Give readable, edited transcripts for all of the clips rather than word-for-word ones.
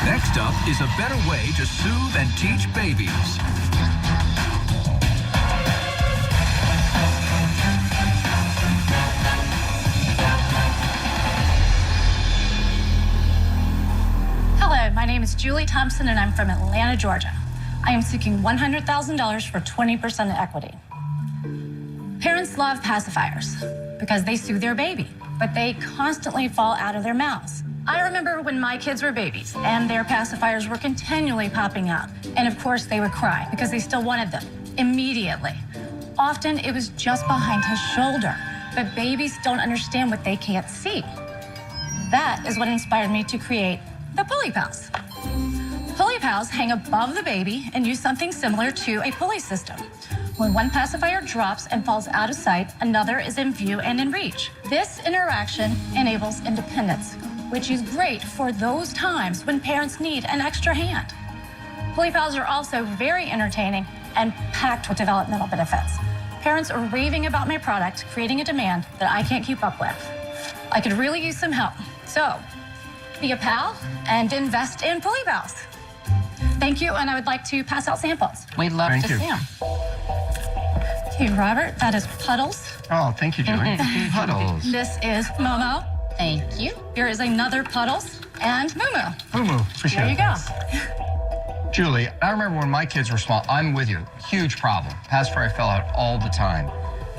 Next up is a better way to soothe and teach babies. Hello, my name is Julie Thompson, and I'm from Atlanta, Georgia. I am seeking $100,000 for 20% equity. Parents love pacifiers because they soothe their baby, but they constantly fall out of their mouths. I remember when my kids were babies and their pacifiers were continually popping out. And of course they would cry because they still wanted them immediately. Often it was just behind his shoulder, but babies don't understand what they can't see. That is what inspired me to create the Pully Palz. Pully Palz hang above the baby and use something similar to a pulley system. When one pacifier drops and falls out of sight, another is in view and in reach. This interaction enables independence, which is great for those times when parents need an extra hand. Pully Palz are also very entertaining and packed with developmental benefits. Parents are raving about my product, creating a demand that I can't keep up with. I could really use some help. So, be a pal and invest in Pully Palz. Thank you, and I would like to pass out samples. We'd love to see them. Okay, Robert, that is Puddles. Oh, thank you, Julie. Puddles. This is Momo. Thank you. Here is another Puddles and Moo. Moo, appreciate There you it. go. Julie, I remember when my kids were small, I'm with you, huge problem. Pacifier fell out all the time.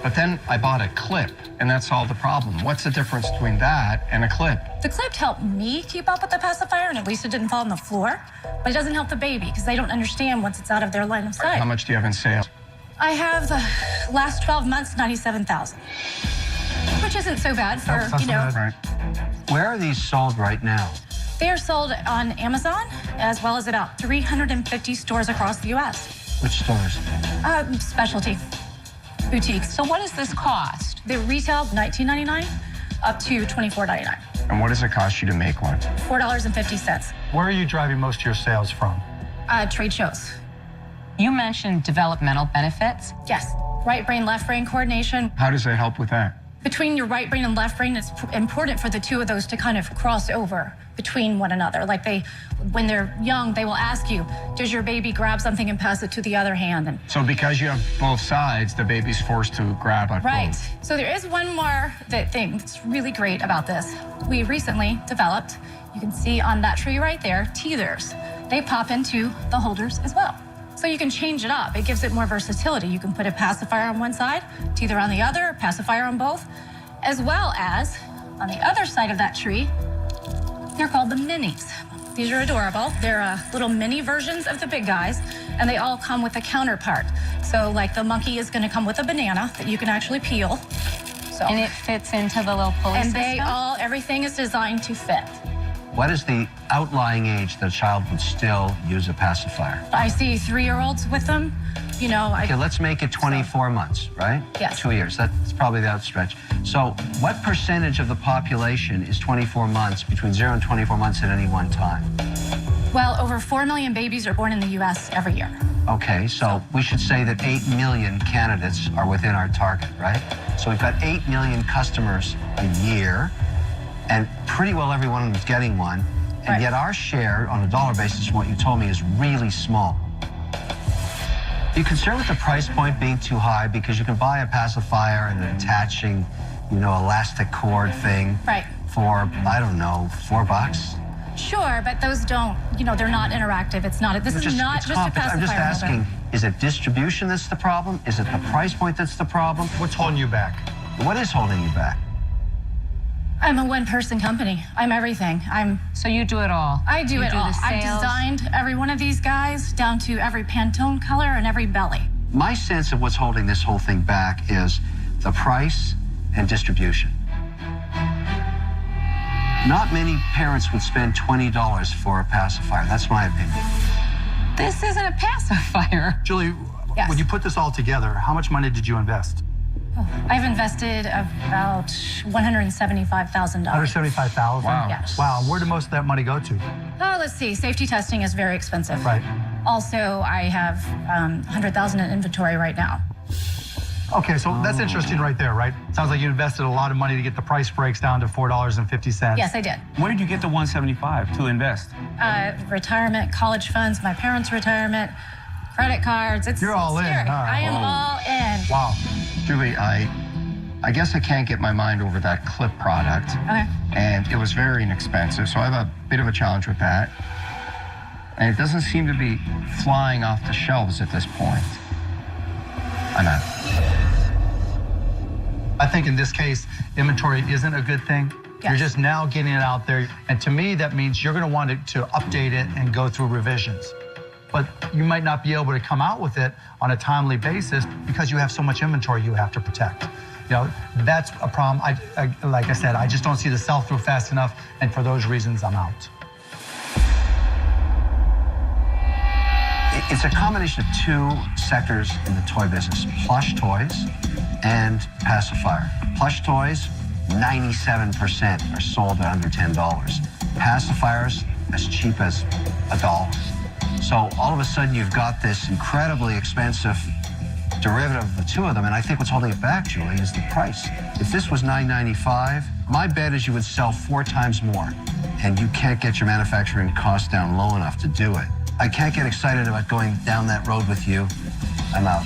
But then I bought a clip, and that solved the problem. What's the difference between that and a clip? The clip helped me keep up with the pacifier, and at least it didn't fall on the floor. But it doesn't help the baby because they don't understand once it's out of their line of sight. How much do you have in sales? I have the last 12 months, 97,000, which isn't so bad for, you know. Right. Where are these sold right now? They are sold on Amazon, as well as about 350 stores across the U.S. Which stores? Specialty boutiques. So what does this cost? They retail $19.99 up to $24.99. And what does it cost you to make one? $4.50. Where are you driving most of your sales from? Trade shows. You mentioned developmental benefits. Yes. Right brain, left brain coordination. How does it help with that? Between your right brain and left brain, it's important for the two of those to kind of cross over between one another. Like when they're young, they will ask you, does your baby grab something and pass it to the other hand? And So because you have both sides, the baby's forced to grab at right. both. So there is one more thing that's really great about this. We recently developed, you can see on that tree right there, teethers. They pop into the holders as well. So you can change it up. It gives it more versatility. You can put a pacifier on one side, teether on the other, pacifier on both, as well as on the other side of that tree, they're called the minis. These are adorable. They're little mini versions of the big guys, and they all come with a counterpart. So like the monkey is gonna come with a banana that you can actually peel. So, And it fits into the little pulley and system? everything is designed to fit. What is the outlying age that a child would still use a pacifier? I see 3-year-olds with them. You know, Okay, let's make it 24 months, right? Yes. 2 years, that's probably the outstretch. So what percentage of the population is 24 months, between 0 and 24 months at any one time? well, over 4 million babies are born in the U.S. every year. Okay, so we should say that 8 million candidates are within our target, right? So we've got 8 million customers a year, and pretty well every one of them is getting one, and Right. yet our share on a dollar basis, from what you told me, is really small. Are you concerned with the price point being too high? Because you can buy a pacifier and an attaching, elastic cord thing Right. for, I don't know, $4? Sure, but those don't, they're not interactive. It's not, this is not it's just a complicated. pacifier. I'm just asking, is it distribution that's the problem? Is it the price point that's the problem? What's holding you back? What is holding you back? I'm a one-person company. I'm everything. So you do it all? I do You it all. the I've sales? designed every one of these guys down to every Pantone color and every belly. My sense of what's holding this whole thing back is the price and distribution. Not many parents would spend $20 for a pacifier. That's my opinion. This isn't a pacifier. Julie, Yes. when you put this all together, how much money did you invest? I've invested about $175,000. $175,000? Wow. Yes. Wow, where did most of that money go to? Let's see. Safety testing is very expensive. Right. Also, I have $100,000 in inventory right now. Okay, so that's interesting right there, right? Sounds like you invested a lot of money to get the price breaks down to $4.50. Yes, I did. Where did you get the $175 to invest? Retirement, college funds, my parents' retirement, credit cards. You're all in, scary. huh? I am all in. Wow. Julie, I guess I can't get my mind over that clip product. Okay. And it was very inexpensive, so I have a bit of a challenge with that. And it doesn't seem to be flying off the shelves at this point. I'm out. I think in this case, inventory isn't a good thing. Yes. You're just now getting it out there. And to me, that means you're going to want to update it and go through revisions. But you might not be able to come out with it on a timely basis because you have so much inventory you have to protect. You know, that's a problem. Like I said, I just don't see the sell-through fast enough. And for those reasons, I'm out. It's a combination of two sectors in the toy business, plush toys and pacifier. Plush toys, 97% are sold at under $10. Pacifiers, as cheap as $1. So all of a sudden you've got this incredibly expensive derivative of the two of them, and I think what's holding it back, Julie, is the price. If this was $9.95, my bet is you would sell 4 times more, and you can't get your manufacturing costs down low enough to do it. I can't get excited about going down that road with you. I'm out.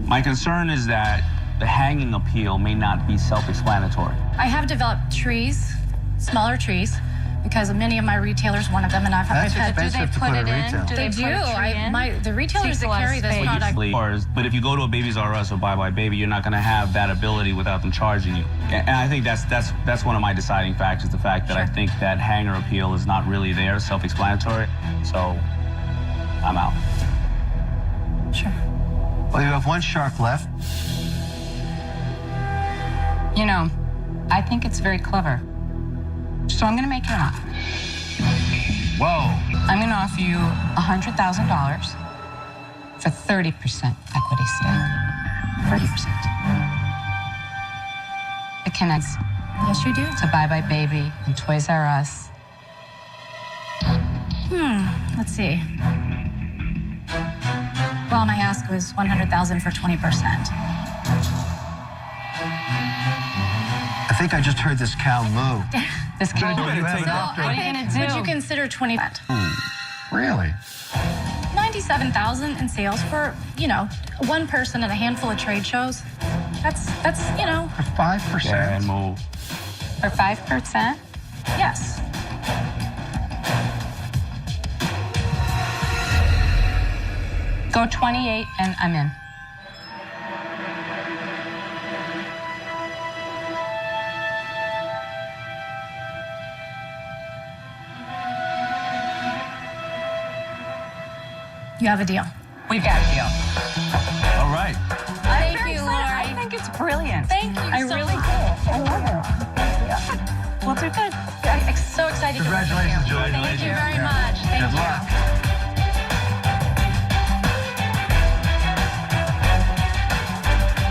My concern is that the hanging appeal may not be self-explanatory. I have developed trees, smaller trees, because many of my retailers wanted them, and I've That's had. expensive to put in retail. They do. The retailers Takes a that lot of carry this space. product. But if you go to a Babies R Us or Bye Bye Baby, you're not going to have that ability without them charging you. And I think that's one of my deciding factors, the fact that I think that hanger appeal is not really there, self-explanatory. So I'm out. Sure. Well, you have one shark left. You know, I think it's very clever. So I'm going to make you an offer. Whoa. I'm going to offer you $100,000 for 30% equity stake. 30%. It connects Yes, you do. to Bye Bye Baby and Toys R Us. Let's see. Well, my ask was $100,000 for 20%. I think I just heard this cow moo. This cow. You have a What doctor. are you going to do? Would you consider 20%? Really? 97,000 in sales for, one person at a handful of trade shows. That's For 5%? Yeah, and move. For 5%? yes. Go 28 and I'm in. You have a deal. We've got a deal. All right. Thank Very you, excited. Lori. I think it's brilliant. Thank you I so really much. do. I love it. Well, they're good. I'm so excited to work with Congratulations, you. Julie. Thank you very much. Thank Good you. luck.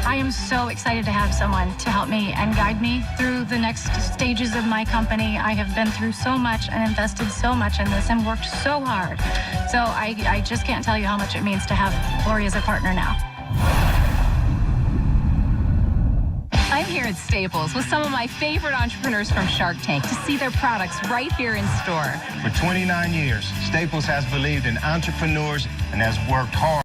I am so excited to have someone to help me and guide me through the next stages of my company. I have been through so much and invested so much in this and worked so hard. So I just can't tell you how much it means to have Lori as a partner now. I'm here at Staples with some of my favorite entrepreneurs from Shark Tank to see their products right here in store. For 29 years, Staples has believed in entrepreneurs and has worked hard